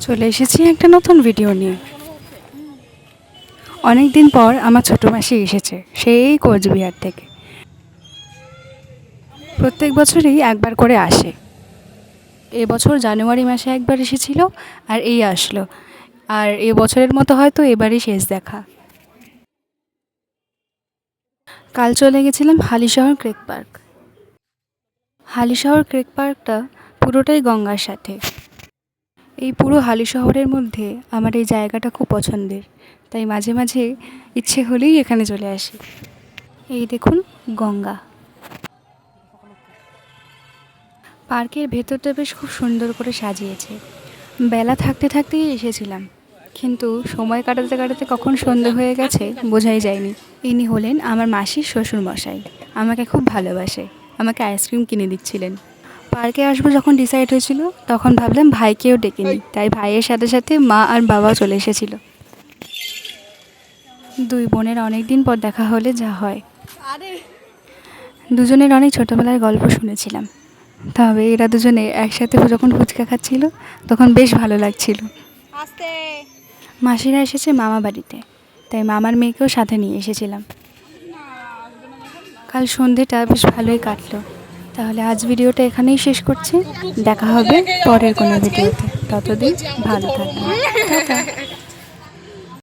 চলে এসেছি একটা নতুন ভিডিও নিয়ে। অনেক দিন পর আমার ছোটো মাসি এসেছে সেই কোচবিহার থেকে। প্রত্যেক বছরই একবার করে আসে। এবছর জানুয়ারি মাসে একবার এসেছিল আর এই আসলো। আর এবছরের মতো হয়তো এবারই শেষ দেখা। কাল চলে গেছিলাম হালিশহর ক্রেক পার্ক। হালিশহর ক্রেক পার্কটা পুরোটাই গঙ্গার সাথে। এই পুরো হালিশহরের মধ্যে আমার এই জায়গাটা খুব পছন্দের, তাই মাঝে মাঝে ইচ্ছে হলেই এখানে চলে আসি। এই দেখুন গঙ্গা। পার্কের ভেতরটা বেশ খুব সুন্দর করে সাজিয়েছে। বেলা থাকতে থাকতেই এসেছিলাম, কিন্তু সময় কাটাতে কাটাতে কখন সন্ধে হয়ে গেছে বোঝাই যায়নি। ইনি হলেন আমার মাসির শ্বশুরমশাই। আমাকে খুব ভালোবাসে, আমাকে আইসক্রিম কিনে দিচ্ছিলেন। পার্কে আসবো যখন ডিসাইড হয়েছিল তখন ভাবলাম ভাইকেও ডেকে নিই, তাই ভাইয়ের সাথে সাথে মা আর বাবাও চলে এসেছিল। দুই বোনের অনেক দিন পর দেখা হলে যা হয়। দুজনের অনেক ছোটোবেলার গল্প শুনেছিলাম, তবে এরা দুজনে একসাথে যখন ফুচকা খাচ্ছিল তখন বেশ ভালো লাগছিল। মাসিরা এসেছে মামা বাড়িতে, তাই মামার মেয়েকেও সাথে নিয়ে এসেছিলাম। কাল সন্ধেটা বেশ ভালোই কাটলো। তাহলে আজ ভিডিওটা এখানেই শেষ করছি। দেখা হবে পরের কোনো ভিডিওতে। ততদিন ভালো থাকবেন। টাটা।